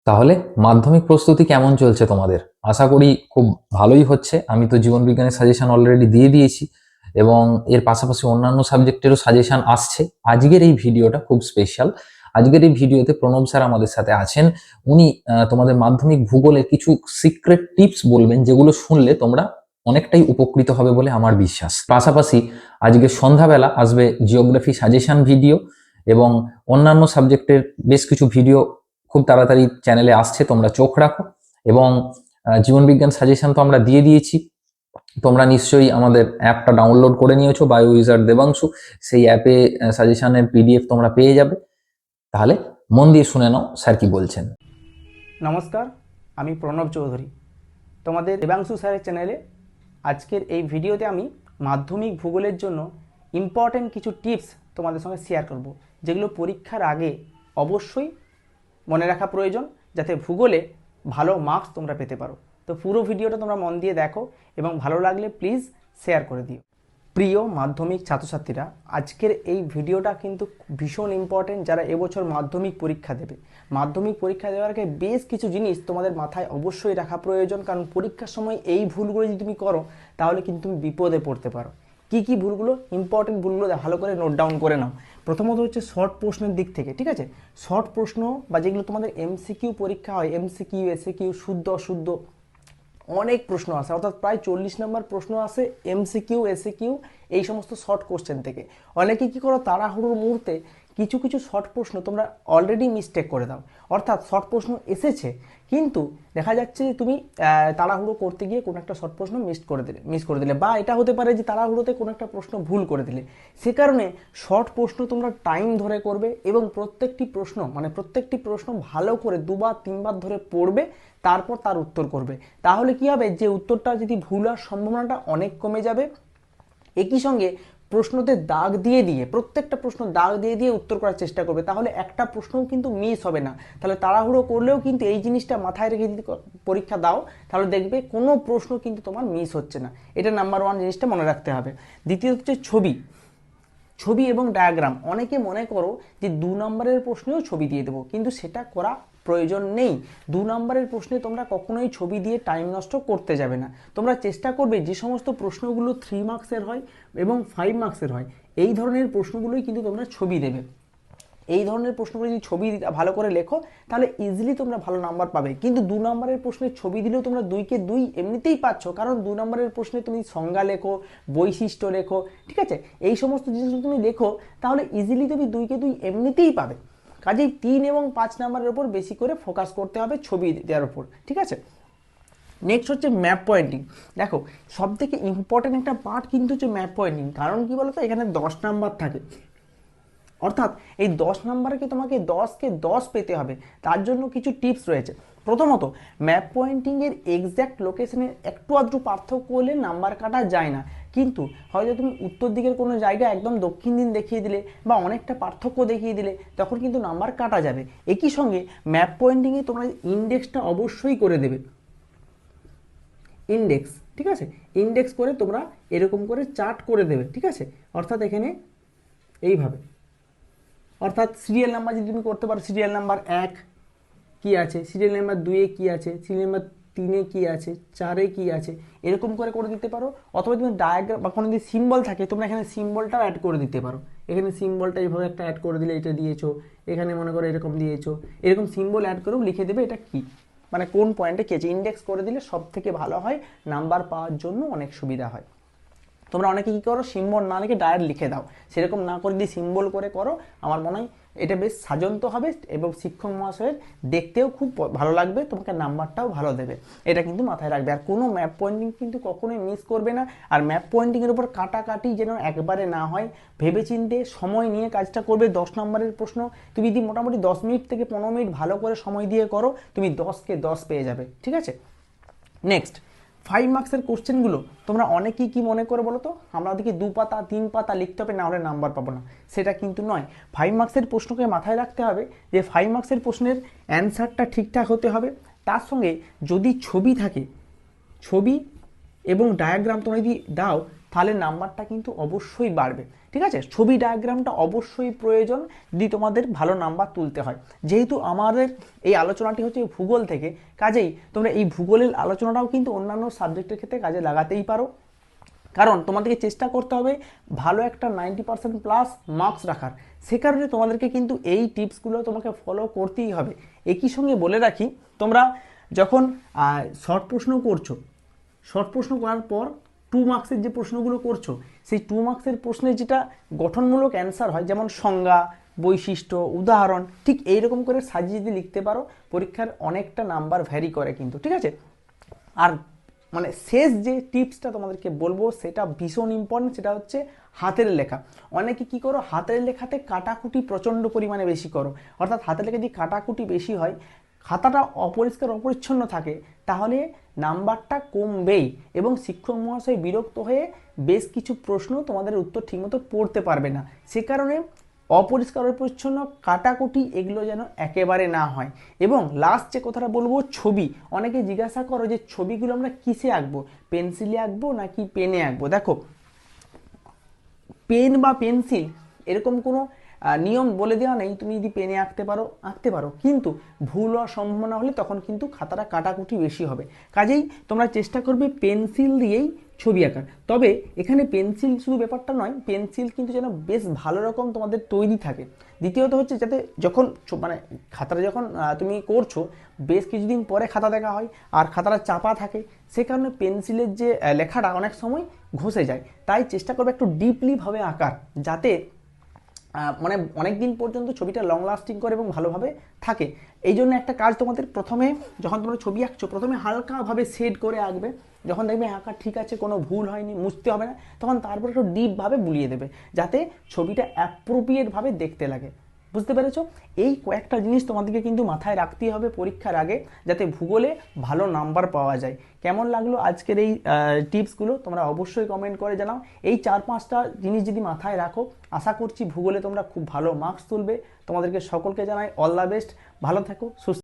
তাহলে মাধ্যমিক প্রস্তুতি কেমন চলছে তোমাদের? আশা করি খুব ভালোই হচ্ছে। আমি তো জীবন বিজ্ঞানের সাজেশন অলরেডি দিয়ে দিয়েছি এবং এর পাশাপাশি অন্যান্য সাবজেক্টেরও সাজেশন আসছে। আজকের এই ভিডিওটা খুব স্পেশাল। আজকের এই ভিডিওতে প্রণব স্যার আমাদের সাথে আছেন। উনি তোমাদের মাধ্যমিক ভূগোলের কিছু সিক্রেট টিপস বলবেন, যেগুলো শুনলে তোমরা অনেকটাই উপকৃত হবে বলে আমার বিশ্বাস। পাশাপাশি আজকে সন্ধ্যাবেলা আসবে জিওগ্রাফি সাজেশন ভিডিও এবং অন্যান্য সাবজেক্টের বেশ কিছু ভিডিও খুব তাড়াতাড়ি চ্যানেলে আসছে, তোমরা চোখ রাখো। এবং জীবন বিজ্ঞান সাজেশন তো আমরা দিয়ে দিয়েছি, তোমরা নিশ্চয়ই আমাদের অ্যাপটা ডাউনলোড করে নিয়েছো, বায়ো ইউজার দেবাংশু। সেই অ্যাপে সাজেশনের পিডিএফ তোমরা পেয়ে যাবে। তাহলে মন দিয়ে শুনে নাও স্যার কি বলছেন। নমস্কার, আমি প্রণব চৌধুরী, তোমাদের দেবাংশু স্যারের চ্যানেলে। আজকের এই ভিডিওতে আমি মাধ্যমিক ভূগোলের জন্য ইম্পর্ট্যান্ট কিছু টিপস তোমাদের সঙ্গে শেয়ার করব, যেগুলো পরীক্ষার আগে অবশ্যই মনে রাখা প্রয়োজন, যাতে ভূগোলে ভালো মার্কস তোমরা পেতে পারো। তো পুরো ভিডিওটা তোমরা মন দিয়ে দেখো এবং ভালো লাগলে প্লিজ শেয়ার করে দিও। প্রিয় মাধ্যমিক ছাত্রছাত্রীরা, আজকের এই ভিডিওটা কিন্তু ভীষণ ইম্পর্টেন্ট যারা এবছর মাধ্যমিক পরীক্ষা দেবে। মাধ্যমিক পরীক্ষা দেওয়ার আগে বেশ কিছু জিনিস তোমাদের মাথায় অবশ্যই রাখা প্রয়োজন, কারণ পরীক্ষার সময় এই ভুলগুলো যদি তুমি করো তাহলে কিন্তু তুমি বিপদে পড়তে পারো। কি কি ভুলগুলো, ইম্পর্টেন্ট ভুলগুলো ভালো করে নোট ডাউন করে নাও। প্রথমত হচ্ছে শর্ট প্রশ্নের দিক থেকে, ঠিক আছে? শর্ট প্রশ্ন বা যেগুলো তোমাদের এমসিকিউ পরীক্ষা হয়, এমসিকিউ এসিকিউ, শুদ্ধ অশুদ্ধ, অনেক প্রশ্ন আসে, অর্থাৎ প্রায় 40 নম্বর প্রশ্ন আসে এমসিকিউ এসিকিউ এই সমস্ত শর্ট কোশ্চেন থেকে। অনেকে কী করো, তাড়াহুড়োর মুহূর্তে কিছু কিছু শর্ট প্রশ্ন তোমরা অলরেডি মিস্টেক করে দাও। অর্থাৎ শর্ট প্রশ্ন এসেছে কিন্তু দেখা যাচ্ছে যে তুমি তাড়াহুড়ো করতে গিয়ে কোনো একটা শর্ট প্রশ্ন মিস করে দিলে, বা এটা হতে পারে যে তাড়াহুড়োতে কোনো একটা প্রশ্ন ভুল করে দিলে। সে কারণে শর্ট প্রশ্ন তোমরা টাইম ধরে করবে এবং প্রত্যেকটি প্রশ্ন ভালো করে দুবার তিনবার ধরে পড়বে, তারপর তার উত্তর করবে। তাহলে কি হবে, যে উত্তরটা যদি ভুল হওয়ার সম্ভাবনাটা অনেক কমে যাবে। একই সঙ্গে প্রশ্নতে দাগ দিয়ে দিয়ে, প্রত্যেকটা প্রশ্ন দাগ দিয়ে দিয়ে উত্তর করার চেষ্টা করবে, তাহলে একটা প্রশ্নও কিন্তু মিস হবে না। তাহলে তাড়াহুড়ো করলেও কিন্তু এই জিনিসটা মাথায় রেখে যদি পরীক্ষা দাও, তাহলে দেখবে কোনো প্রশ্ন কিন্তু তোমার মিস হচ্ছে না। এটা নাম্বার ওয়ান, জিনিসটা মনে রাখতে হবে। দ্বিতীয়ত হচ্ছে ছবি এবং ডায়াগ্রাম। অনেকে মনে করো যে 2 নম্বরের প্রশ্নেও ছবি দিয়ে দেবো, কিন্তু সেটা করা প্রয়োজন নেই। 2 নম্বরের প্রশ্নে তোমরা কখনোই ছবি দিয়ে টাইম নষ্ট করতে যাবে না। তোমরা চেষ্টা করবে যে সমস্ত প্রশ্নগুলো 3 মার্কসের হয় এবং 5 মার্কসের হয়, এই ধরনের প্রশ্নগুলোই কিন্তু তোমরা ছবি দেবে। এই ধরনের প্রশ্নগুলো যদি ছবি ভালো করে লেখো তাহলে ইজিলি তোমরা ভালো নাম্বার পাবে। কিন্তু 2 নম্বরের প্রশ্নে ছবি দিলেও তোমরা 2-কে 2 এমনিতেই পাচ্ছ, কারণ 2 নম্বরের প্রশ্নে তুমি সংজ্ঞা লেখো, বৈশিষ্ট্য লেখো, ঠিক আছে? এই সমস্ত জিনিস তুমি লেখো, তাহলে ইজিলি তুমি 2-কে 2 এমনিতেই পাবে। কাজেই 3 এবং 5 নম্বরের উপর বেশি করে ফোকাস করতে হবে ছবি দেওয়ার উপর, ঠিক আছে? নেক্সট হচ্ছে ম্যাপ পয়েন্টিং। দেখো, সব থেকে ইম্পর্টেন্ট একটা পার্ট কিন্তু হচ্ছে ম্যাপ পয়েন্টিং। কারণ কি বলতো, এখানে 10 নাম্বার থাকে, অর্থাৎ এই 10 নম্বরকে তোমাকে 10-কে 10 পেতে হবে। তার জন্য কিছু টিপস রয়েছে। প্রথমত, ম্যাপ পয়েন্টিংয়ের এক্স্যাক্ট লোকেশনের একটু আধটু পার্থক্য হলে নাম্বার কাটা যায় না, কিন্তু হয়তো তুমি উত্তর দিকের কোনো জায়গা একদম দক্ষিণ দিন দেখিয়ে দিলে বা অনেকটা পার্থক্য দেখিয়ে দিলে, তখন কিন্তু নাম্বার কাটা যাবে। একই সঙ্গে ম্যাপ পয়েন্টিংয়ে তোমরা ইন্ডেক্সটা অবশ্যই করে দেবে, ইন্ডেক্স, ঠিক আছে? ইন্ডেক্স করে তোমরা এরকম করে চার্ট করে দেবে, ঠিক আছে? অর্থাৎ এখানে এইভাবে, অর্থাৎ সিরিয়াল নাম্বার যদি তুমি করতে পারো, সিরিয়াল নাম্বার 1 কি আছে, সিরিয়াল নাম্বার 2-এ কি আছে, সিরিয়াল নাম্বার 3-এ কি আছে, 4-এ কি আছে, এরকম করে করে দিতে পারো। অথবা তুমি ডায়াগ্রাম বা কোনো যদি সিম্বল থাকে, তোমরা এখানে সিম্বলটাও অ্যাড করে দিতে পারো। এখানে সিম্বলটা এইভাবে একটা অ্যাড করে দিলে, এটা দিয়েছো, এখানে মনে করো এরকম দিয়েছো, এরকম সিম্বল অ্যাড করেও লিখে দেবে এটা কি, মানে কোন পয়েন্টে কি আছে। ইন্ডেক্স করে দিলে সব থেকে ভালো হয়, নাম্বার পাওয়ার জন্য অনেক সুবিধা হয়। তোমরা অনেকে কী করো, সিম্বল না লিখে ডাইরেক্ট লিখে দাও, সেরকম না করে যদি সিম্বল করে করো, আমার মনে হয় এটা বেশ সাজন্ত হবে এবং শিক্ষক মহাশয়ের দেখতেও খুব ভালো লাগবে, তোমাকে নাম্বারটাও ভালো দেবে। এটা কিন্তু মাথায় রাখবে। আর কোনো ম্যাপ পয়েন্টিং কিন্তু কখনোই মিস করবে না। আর ম্যাপ পয়েন্টিংয়ের উপর কাটাকাটি যেন একবারে না হয়, ভেবেচিন্তে সময় নিয়ে কাজটা করবে। 10 নম্বরের প্রশ্ন তুমি যদি মোটামুটি 10 মিনিট থেকে 15 মিনিট ভালো করে সময় দিয়ে করো, তুমি 10-কে 10 পেয়ে যাবে, ঠিক আছে? নেক্সট, 5 মার্কসের কোশ্চেনগুলো তোমরা অনেকেই কি মনে করে বলো তো, আমাদেরকে 2 পাতা 3 পাতা লিখতে হবে, না হলে নাম্বার পাবো না। সেটা কিন্তু নয়। 5 মার্কসের প্রশ্নকে মাথায় রাখতে হবে যে 5 মার্কসের প্রশ্নের অ্যান্সারটা ঠিকঠাক হতে হবে। তার সঙ্গে যদি ছবি থাকে, ছবি এবং ডায়াগ্রাম তোমরা যদি দাও, তাহলে নাম্বারটা কিন্তু অবশ্যই বাড়বে। ঠিক আছে, ছবি ডায়াগ্রামটা অবশ্যই প্রয়োজন যদি তোমাদের ভালো নাম্বার তুলতে হয়। যেহেতু আমাদের এই আলোচনাটি হচ্ছে ভূগোল থেকে, কাজেই তোমরা এই ভূগোলের আলোচনাটাও কিন্তু অন্যান্য সাবজেক্টের ক্ষেত্রে কাজে লাগাতেই পারো। কারণ তোমাদেরকে চেষ্টা করতে হবে ভালো একটা 90% প্লাস মার্কস রাখার। সে কারণে তোমাদেরকে কিন্তু এই টিপসগুলো তোমাকে ফলো করতেই হবে। একই সঙ্গে বলে রাখি, তোমরা যখন শর্ট প্রশ্ন করছো, শর্ট প্রশ্ন করার পর 2 মার্কসের যে প্রশ্নগুলো করছো, সেই 2 মার্কসের প্রশ্নের যেটা গঠনমূলক অ্যান্সার হয়, যেমন সংজ্ঞা, বৈশিষ্ট্য, উদাহরণ, ঠিক এইরকম করে সাজিয়ে যদি লিখতে পারো, পরীক্ষার অনেকটা নাম্বার ভ্যারি করে কিন্তু, ঠিক আছে। আর মানে শেষ যে টিপসটা তোমাদেরকে বলবো সেটা ভীষণ ইম্পর্টেন্ট, সেটা হচ্ছে হাতের লেখা। অনেকে কি করো, হাতের লেখাতে কাটাকুটি প্রচণ্ড পরিমাণে বেশি করো। অর্থাৎ হাতের লেখা যদি কাটাকুটি বেশি হয়, খাতাটা অপরিষ্কার অপরিচ্ছন্ন থাকে, তাহলে নাম্বারটা কমবেই এবং শিক্ষক মহাশয় বিরক্ত হয়ে বেশ কিছু প্রশ্ন তোমাদের উত্তর ঠিকমতো পড়তে পারবে না। সে কারণে অপরিষ্কার অপরিচ্ছন্ন, কাটাকুটি এগুলো যেন একেবারে না হয়। এবং লাস্ট যে কথাটা বলবো, ছবি। অনেকে জিজ্ঞাসা করো যে ছবিগুলো আমরা কিসে আঁকবো, পেন্সিলে আঁকবো নাকি পেনে আঁকবো। দেখো, পেন বা পেন্সিল এরকম কোনো নিয়ম বলে দেওয়া নেই, তুমি যদি পেনে আঁকতে পারো, কিন্তু ভুল হওয়ার সম্ভাবনা হলে তখন কিন্তু খাতাটা কাটাকুটি বেশি হবে। কাজেই তোমরা চেষ্টা করবে পেন্সিল দিয়েই ছবি আঁকার। তবে এখানে পেন্সিল শুধু ব্যাপারটা নয়, পেন্সিল কিন্তু যেন বেশ ভালো রকম তোমাদের তৈরি থাকে। দ্বিতীয়ত হচ্ছে যাতে যখন মানে খাতাটা যখন তুমি করছো, বেশ কিছুদিন পরে খাতা দেখা হয় আর খাতাটা চাপা থাকে, সে কারণে পেন্সিলের যে লেখাটা অনেক সময় ঘষে যায়। তাই চেষ্টা করবে একটু ডিপলিভাবে আঁকার, যাতে মানে অনেক দিন পর্যন্ত ছবিটা লং লাস্টিং করে এবং ভালোভাবে থাকে। এই জন্য একটা কাজ তোমাদের, প্রথমে যখন তোমরা ছবি আঁকছো, প্রথমে হালকাভাবে শেড করে আঁকবে। যখন দেখবে আঁকা ঠিক আছে, কোনো ভুল হয়নি, মুছতে হবে না, তখন তারপর একটু ডিপভাবে বুলিয়ে দেবে, যাতে ছবিটা অ্যাপ্রোপ্রিয়েটভাবে দেখতে লাগে। বুঝতে পেরেছো? এই কয়েকটা জিনিস তোমাদেরকে কিন্তু মাথায় রাখতেই হবে পরীক্ষার আগে, যাতে ভূগোলে ভালো নাম্বার পাওয়া যায়। কেমন লাগলো আজকের এই টিপসগুলো তোমরা অবশ্যই কমেন্ট করে জানাও। এই 4-5টা জিনিস যদি মাথায় রাখো, আশা করছি ভূগোলে তোমরা খুব ভালো মার্কস তুলবে। তোমাদেরকে সকলকে জানাই অল দ্য বেস্ট। ভালো থাকো, সুস্থ